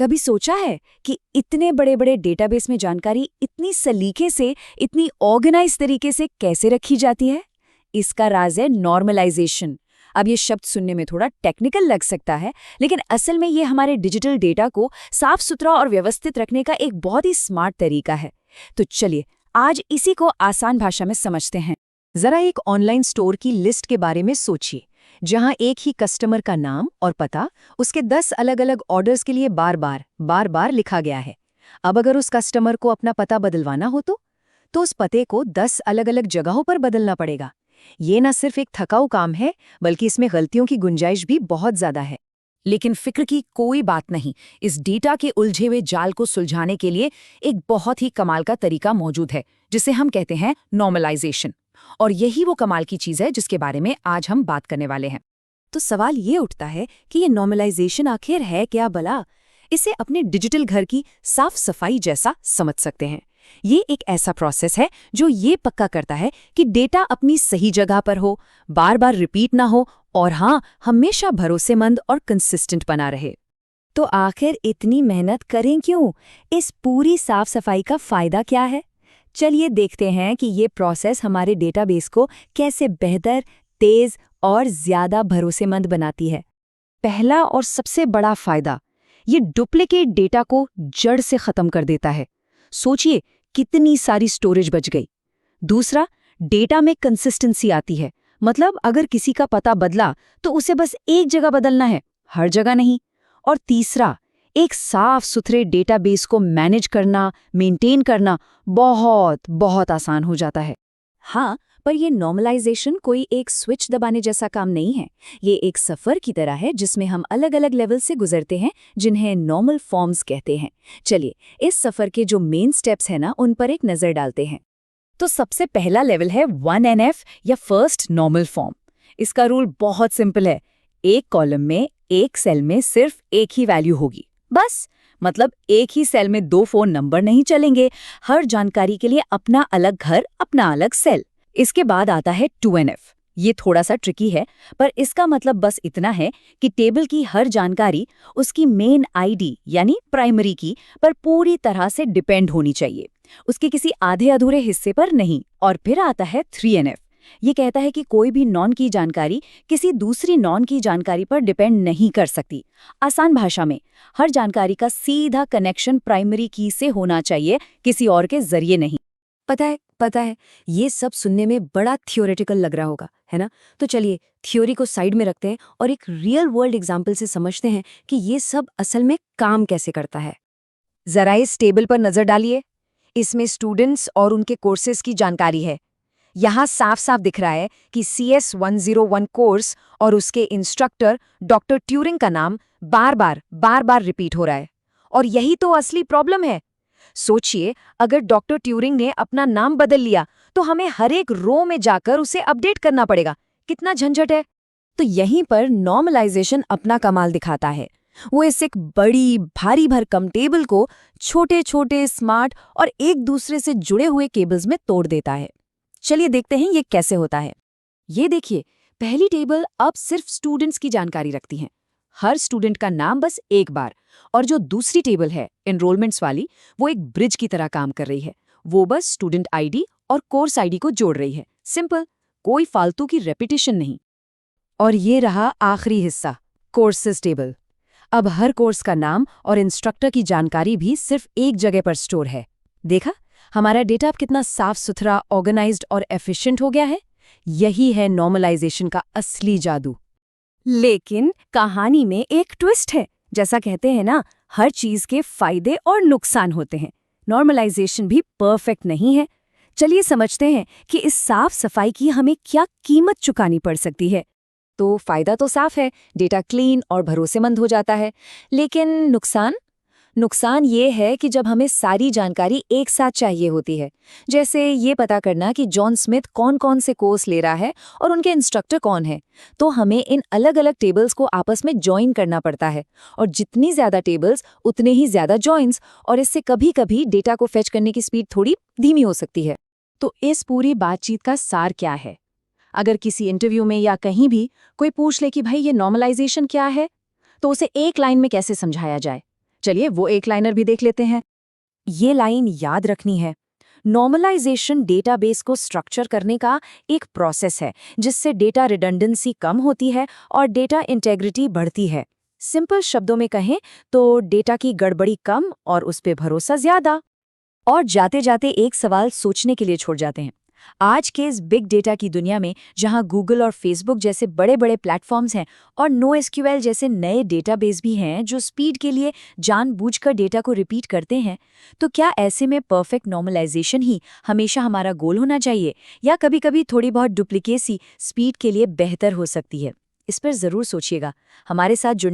कभी सोचा है कि इतने बड़े बड़े डेटाबेस में जानकारी इतनी सलीके से, इतनी ऑर्गेनाइज तरीके से कैसे रखी जाती है? इसका राज है नॉर्मलाइजेशन। अब ये शब्द सुनने में थोड़ा टेक्निकल लग सकता है, लेकिन असल में ये हमारे डिजिटल डेटा को साफ सुथरा और व्यवस्थित रखने का एक बहुत ही स्मार्ट तरीका है। तो चलिए आज इसी को आसान भाषा में समझते हैं। जरा एक ऑनलाइन स्टोर की लिस्ट के बारे में सोचिए, जहां एक ही कस्टमर का नाम और पता उसके 10 अलग-अलग ऑर्डर्स के लिए बार-बार लिखा गया है। अब अगर उस कस्टमर को अपना पता बदलवाना हो तो उस पते को 10 अलग-अलग जगहों पर बदलना पड़ेगा। ये न सिर्फ एक थकाऊ काम है, बल्कि इसमें गलतियों की गुंजाइश भी बहुत ज्यादा है। लेकिन फिक्र की कोई बात नहीं, इस डेटा के उलझे हुए जाल को सुलझाने के लिए एक बहुत ही कमाल का तरीका मौजूद है, जिसे हम कहते हैं नॉर्मलाइजेशन। और यही वो कमाल की चीज है जिसके बारे में आज हम बात करने वाले हैं। तो सवाल ये उठता है कि ये नॉर्मलाइजेशन आखिर है क्या भला? इसे अपने डिजिटल घर की साफ सफाई जैसा समझ सकते हैं। ये एक ऐसा प्रोसेस है जो ये पक्का करता है कि डेटा अपनी सही जगह पर हो, बार बार रिपीट ना हो और हाँ, हमेशा भरोसेमंद और कंसिस्टेंट बना रहे। तो आखिर इतनी मेहनत करें क्यों? इस पूरी साफ सफाई का फायदा क्या है? चलिए देखते हैं कि ये प्रोसेस हमारे डेटाबेस को कैसे बेहतर, तेज और ज्यादा भरोसेमंद बनाती है। पहला और सबसे बड़ा फायदा, ये डुप्लीकेट डेटा को जड़ से खत्म कर देता है। सोचिए कितनी सारी स्टोरेज बच गई। दूसरा, डेटा में कंसिस्टेंसी आती है, मतलब अगर किसी का पता बदला तो उसे बस एक जगह बदलना है, हर जगह नहीं। और तीसरा, एक साफ सुथरे डेटाबेस को मैनेज करना, मेंटेन करना बहुत आसान हो जाता है। हाँ, पर ये नॉर्मलाइजेशन कोई एक स्विच दबाने जैसा काम नहीं है। ये एक सफ़र की तरह है जिसमें हम अलग अलग लेवल से गुजरते हैं, जिन्हें नॉर्मल फॉर्म्स कहते हैं। चलिए इस सफ़र के जो मेन स्टेप्स हैं ना, उन पर एक नज़र डालते हैं। तो सबसे पहला लेवल है 1NF या फर्स्ट नॉर्मल फॉर्म। इसका रूल बहुत सिंपल है। एक कॉलम में, एक सेल में सिर्फ एक ही वैल्यू होगी, बस। मतलब एक ही सेल में 2 फोन नंबर नहीं चलेंगे। हर जानकारी के लिए अपना अलग घर, अपना अलग सेल। इसके बाद आता है 2NF। ये थोड़ा सा ट्रिकी है, पर इसका मतलब बस इतना है कि टेबल की हर जानकारी उसकी मेन आईडी यानी प्राइमरी की पर पूरी तरह से डिपेंड होनी चाहिए, उसके किसी आधे अधूरे हिस्से पर नहीं। और फिर आता है 3NF। ये कहता है कि कोई भी नॉन की जानकारी किसी दूसरी नॉन की जानकारी पर डिपेंड नहीं कर सकती। आसान भाषा में, हर जानकारी का सीधा कनेक्शन प्राइमरी की से होना चाहिए, किसी और के जरिए नहीं। पता है, ये सब सुनने में बड़ा थियोरेटिकल लग रहा होगा, है ना? तो चलिए थ्योरी को साइड में रखते हैं और एक रियल वर्ल्ड एग्जाम्पल से समझते हैं कि ये सब असल में काम कैसे करता है। जरा इस टेबल पर नजर डालिए। इसमें स्टूडेंट्स और उनके कोर्सेज की जानकारी है। यहाँ साफ साफ दिख रहा है कि CS101 कोर्स और उसके इंस्ट्रक्टर डॉक्टर ट्यूरिंग का नाम बार बार रिपीट हो रहा है। और यही तो असली प्रॉब्लम है। सोचिए, अगर डॉक्टर ट्यूरिंग ने अपना नाम बदल लिया तो हमें हर एक रो में जाकर उसे अपडेट करना पड़ेगा। कितना झंझट है। तो यहीं पर नॉर्मलाइजेशन अपना कमाल दिखाता है। वो इस एक बड़ी भारी भरकम टेबल को छोटे छोटे स्मार्ट और एक दूसरे से जुड़े हुए केबल्स में तोड़ देता है। चलिए देखते हैं ये कैसे होता है। ये देखिए, पहली टेबल अब सिर्फ स्टूडेंट्स की जानकारी रखती है, हर स्टूडेंट का नाम बस एक बार। और जो दूसरी टेबल है एनरोलमेंट्स वाली, वो एक ब्रिज की तरह काम कर रही है। वो बस स्टूडेंट आईडी और कोर्स आईडी को जोड़ रही है। सिंपल, कोई फालतू की रेपिटेशन नहीं। और ये रहा आखिरी हिस्सा, कोर्सेज टेबल। अब हर कोर्स का नाम और इंस्ट्रक्टर की जानकारी भी सिर्फ एक जगह पर स्टोर है। देखा, हमारा डेटा अब कितना साफ सुथरा, ऑर्गेनाइज्ड और एफिशिएंट हो गया है। यही है नॉर्मलाइजेशन का असली जादू। लेकिन कहानी में एक ट्विस्ट है। जैसा कहते हैं ना, हर चीज के फायदे और नुकसान होते हैं। नॉर्मलाइजेशन भी परफेक्ट नहीं है। चलिए समझते हैं कि इस साफ सफाई की हमें क्या कीमत चुकानी पड़ सकती है। तो फायदा तो साफ है, डेटा क्लीन और भरोसेमंद हो जाता है। लेकिन नुकसान ये है कि जब हमें सारी जानकारी एक साथ चाहिए होती है, जैसे ये पता करना कि जॉन स्मिथ कौन कौन से कोर्स ले रहा है और उनके इंस्ट्रक्टर कौन है, तो हमें इन अलग अलग टेबल्स को आपस में जॉइन करना पड़ता है। और जितनी ज्यादा टेबल्स उतने ही ज्यादा जॉइंस, और इससे कभी कभी डेटा को फेच करने की स्पीड थोड़ी धीमी हो सकती है। तो इस पूरी बातचीत का सार क्या है? अगर किसी इंटरव्यू में या कहीं भी कोई पूछ ले कि भाई ये नॉर्मलाइजेशन क्या है, तो उसे एक लाइन में कैसे समझाया जाए? चलिए वो एक लाइनर भी देख लेते हैं। ये लाइन याद रखनी है। नॉर्मलाइजेशन डेटाबेस को स्ट्रक्चर करने का एक प्रोसेस है जिससे डेटा रिडंडेंसी कम होती है और डेटा इंटेग्रिटी बढ़ती है। सिंपल शब्दों में कहें तो डेटा की गड़बड़ी कम और उस पे भरोसा ज्यादा। और जाते जाते एक सवाल सोचने के लिए छोड़ जाते हैं। आज के इस बिग डेटा की दुनिया में जहां गूगल और फेसबुक जैसे बड़े बड़े प्लेटफॉर्म्स हैं और NoSQL जैसे नए डेटाबेस भी हैं जो स्पीड के लिए जानबूझकर डेटा को रिपीट करते हैं, तो क्या ऐसे में परफेक्ट नॉर्मलाइजेशन ही हमेशा हमारा गोल होना चाहिए या कभी-कभी थोड़ी बहुत डुप्लीकेसी स्पीड के लिए बेहतर हो सकती है? इस पर जरूर सोचिएगा। हमारे साथ जुड़ने